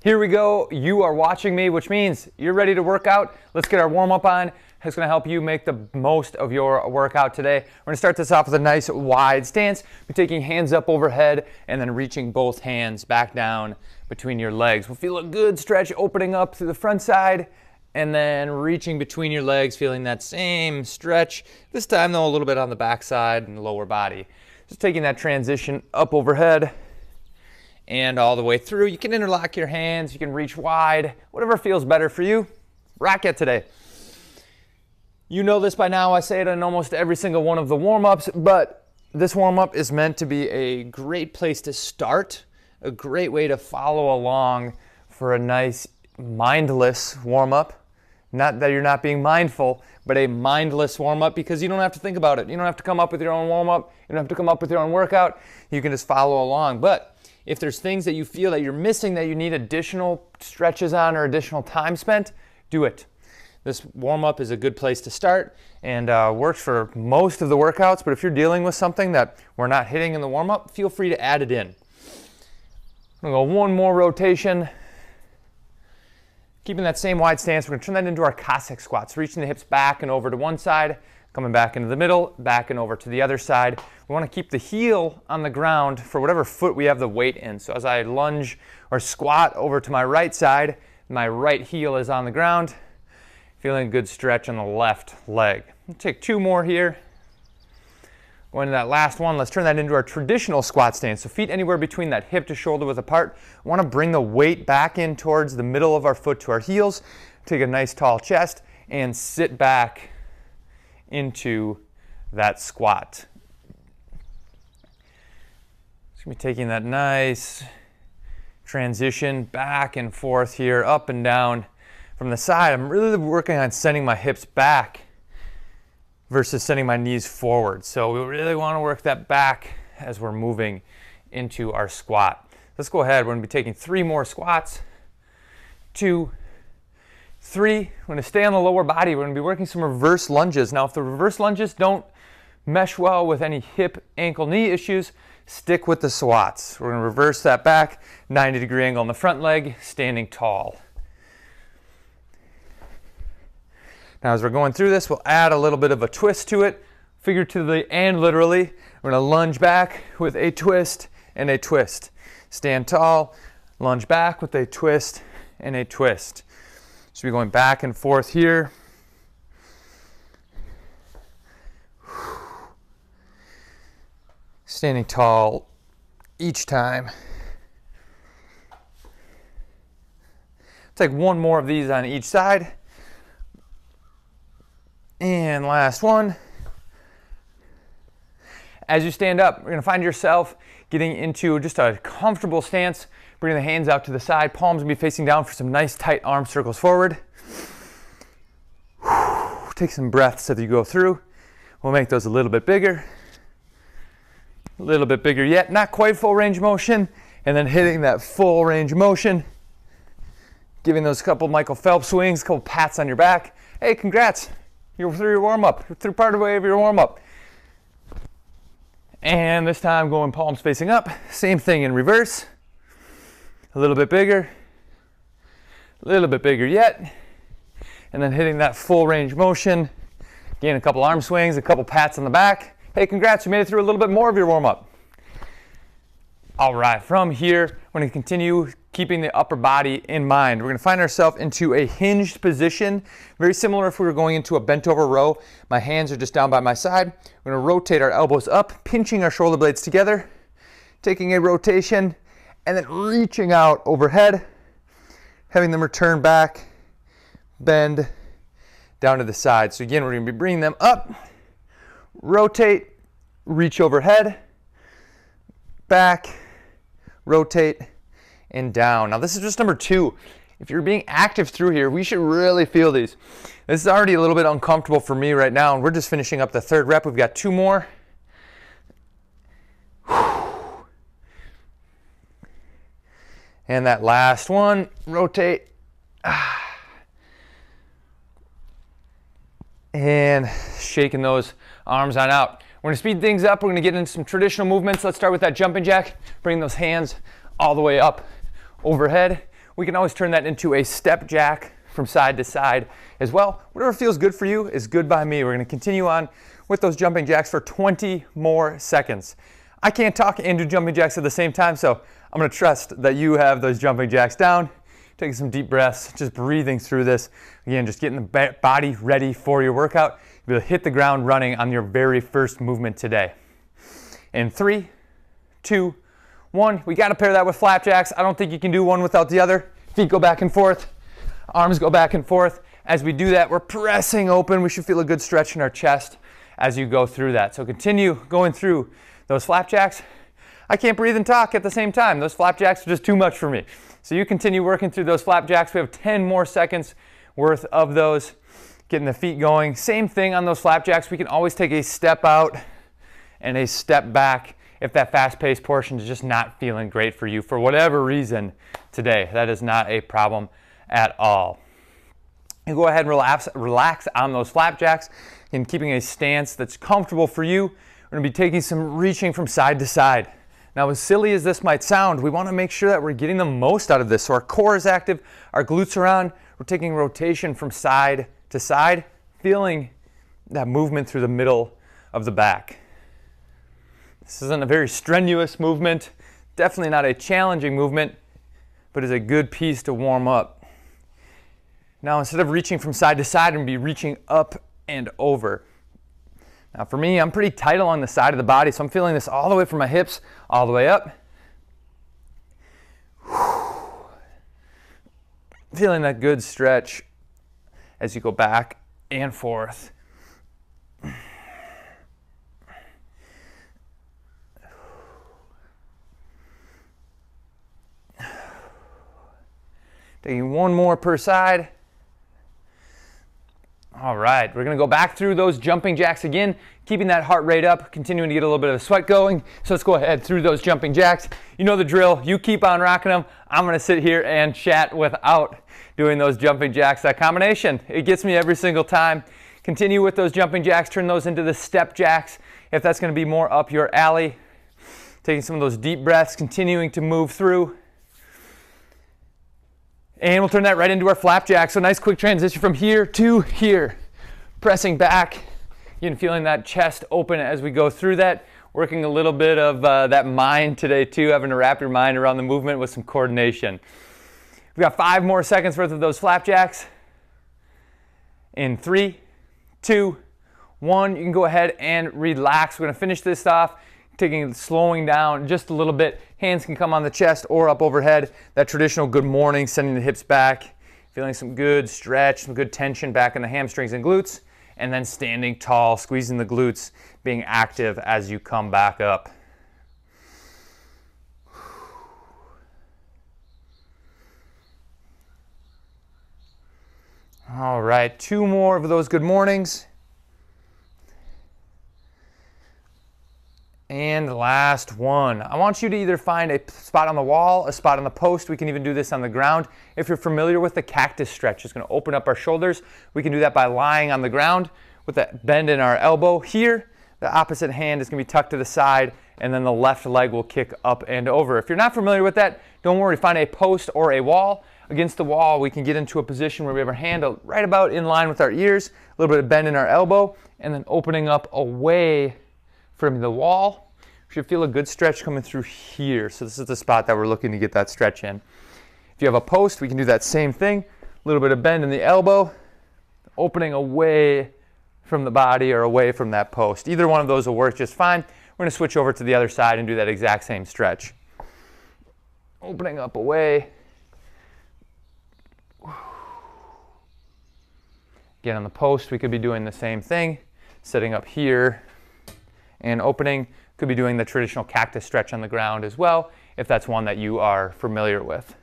Here we go. You are watching me, which means you're ready to work out. Let's get our warm-up on. It's going to help you make the most of your workout today. We're going to start this off with a nice wide stance. We're taking hands up overhead and then reaching both hands back down between your legs. We'll feel a good stretch opening up through the front side and then reaching between your legs, feeling that same stretch. This time though, a little bit on the back side and the lower body. Just taking that transition up overhead and all the way through. You can interlock your hands, you can reach wide, whatever feels better for you. Rock it today. You know this by now, I say it in almost every single one of the warm-ups, but this warm-up is meant to be a great place to start, a great way to follow along for a nice mindless warm-up. Not that you're not being mindful, but a mindless warm-up, because you don't have to think about it. You don't have to come up with your own warm-up. You don't have to come up with your own workout. You can just follow along. But if there's things that you feel that you're missing, that you need additional stretches on or additional time spent, do it. This warm-up is a good place to start and works for most of the workouts, but if you're dealing with something that we're not hitting in the warm-up, feel free to add it in. I'm gonna go one more rotation. Keeping that same wide stance, we're gonna turn that into our Cossack squats, reaching the hips back and over to one side, coming back into the middle, back and over to the other side. We wanna keep the heel on the ground for whatever foot we have the weight in. So as I lunge or squat over to my right side, my right heel is on the ground, feeling a good stretch on the left leg. We'll take two more here. Going to that last one, let's turn that into our traditional squat stance. So feet anywhere between that hip to shoulder width apart. We want to bring the weight back in towards the middle of our foot to our heels. Take a nice tall chest and sit back into that squat. Just gonna be taking that nice transition back and forth here, up and down. From the side, I'm really working on sending my hips back versus sending my knees forward. So we really want to work that back as we're moving into our squat. Let's go ahead. We're going to be taking three more squats. 2, 3. We're going to stay on the lower body. We're going to be working some reverse lunges. Now, if the reverse lunges don't mesh well with any hip, ankle, knee issues, stick with the squats. We're going to reverse that back, 90-degree angle on the front leg, standing tall. Now as we're going through this, we'll add a little bit of a twist to it, figuratively and literally. We're going to lunge back with a twist and a twist. Stand tall, lunge back with a twist and a twist. So we're going back and forth here. Standing tall each time. Take one more of these on each side. And last one. As you stand up, you're going to find yourself getting into just a comfortable stance, bringing the hands out to the side, palms will be facing down for some nice tight arm circles forward. Take some breaths as you go through. We'll make those a little bit bigger yet, not quite full range motion, and then hitting that full range motion, giving those couple Michael Phelps swings, couple pats on your back. Hey, congrats. You're through your warm-up. You're through part of the way of your warm-up. And this time going palms facing up. Same thing in reverse. A little bit bigger yet. And then hitting that full range motion. Again, a couple arm swings, a couple pats on the back. Hey, congrats, you made it through a little bit more of your warm-up. All right, from here, we're going to continue keeping the upper body in mind. We're going to find ourselves into a hinged position, very similar if we were going into a bent over row. My hands are just down by my side. We're going to rotate our elbows up, pinching our shoulder blades together, taking a rotation, and then reaching out overhead, having them return back, bend down to the side. So again, we're going to be bringing them up, rotate, reach overhead, back, rotate, and down. Now this is just number 2. If you're being active through here, we should really feel these. This is already a little bit uncomfortable for me right now, and we're just finishing up the 3rd rep. We've got 2 more. And that last one, rotate. And shaking those arms on out. We're gonna speed things up. We're gonna get into some traditional movements. Let's start with that jumping jack. Bring those hands all the way up overhead. We can always turn that into a step jack from side to side as well. Whatever feels good for you is good by me. We're going to continue on with those jumping jacks for 20 more seconds. I can't talk and do jumping jacks at the same time, so I'm going to trust that you have those jumping jacks down. Taking some deep breaths, just breathing through this. Again, just getting the body ready for your workout. You'll hit the ground running on your very first movement today. In 3, 2, 1, we got to pair that with flapjacks. I don't think you can do one without the other. Feet go back and forth, arms go back and forth. As we do that, we're pressing open. We should feel a good stretch in our chest as you go through that. So continue going through those flapjacks. I can't breathe and talk at the same time. Those flapjacks are just too much for me. So you continue working through those flapjacks. We have 10 more seconds worth of those. Getting the feet going. Same thing on those flapjacks. We can always take a step out and a step back if that fast-paced portion is just not feeling great for you for whatever reason today. That is not a problem at all. You go ahead and relax on those flapjacks and keeping a stance that's comfortable for you. We're going to be taking some reaching from side to side. Now, as silly as this might sound, we want to make sure that we're getting the most out of this. So our core is active, our glutes are on, we're taking rotation from side to side, feeling that movement through the middle of the back. This isn't a very strenuous movement, definitely not a challenging movement, but is a good piece to warm up. Now, instead of reaching from side to side, I'm going to be reaching up and over. Now for me, I'm pretty tight along the side of the body, so I'm feeling this all the way from my hips, all the way up. Feeling that good stretch as you go back and forth. Taking one more per side. All right, we're gonna go back through those jumping jacks again, keeping that heart rate up, continuing to get a little bit of sweat going. So let's go ahead through those jumping jacks. You know the drill, you keep on rocking them. I'm gonna sit here and chat without doing those jumping jacks. That combination, it gets me every single time. Continue with those jumping jacks, turn those into the step jacks if that's gonna be more up your alley. Taking some of those deep breaths, continuing to move through. And we'll turn that right into our flapjack. So nice quick transition from here to here. Pressing back, again, feeling that chest open as we go through that. Working a little bit of that mind today too, having to wrap your mind around the movement with some coordination. We've got 5 more seconds worth of those flapjacks. In 3, 2, 1, you can go ahead and relax. We're gonna finish this off, slowing down just a little bit. Hands can come on the chest or up overhead. That traditional good morning, sending the hips back, feeling some good stretch, some good tension back in the hamstrings and glutes, and then standing tall, squeezing the glutes, being active as you come back up. All right, 2 more of those good mornings. And last one. I want you to either find a spot on the wall, a spot on the post. We can even do this on the ground. If you're familiar with the cactus stretch, it's going to open up our shoulders. We can do that by lying on the ground with that bend in our elbow. Here, the opposite hand is going to be tucked to the side, and then the left leg will kick up and over. If you're not familiar with that, don't worry. Find a post or a wall. Against the wall, we can get into a position where we have our hand right about in line with our ears, a little bit of bend in our elbow, and then opening up away from the wall. We should feel a good stretch coming through here. So this is the spot that we're looking to get that stretch in. If you have a post, we can do that same thing. A little bit of bend in the elbow, opening away from the body or away from that post. Either one of those will work just fine. We're going to switch over to the other side and do that exact same stretch. Opening up away. Again, on the post, we could be doing the same thing. Sitting up here and opening. Could be doing the traditional cactus stretch on the ground as well, if that's one that you are familiar with.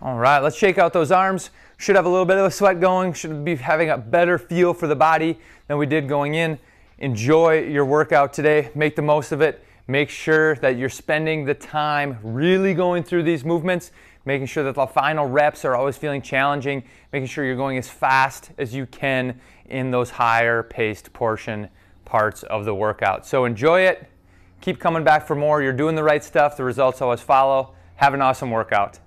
All right, let's shake out those arms. Should have a little bit of a sweat going. Should be having a better feel for the body than we did going in. Enjoy your workout today. Make the most of it. Make sure that you're spending the time really going through these movements, making sure that the final reps are always feeling challenging, making sure you're going as fast as you can in those higher paced portion parts of the workout. So enjoy it. Keep coming back for more. You're doing the right stuff. The results always follow. Have an awesome workout.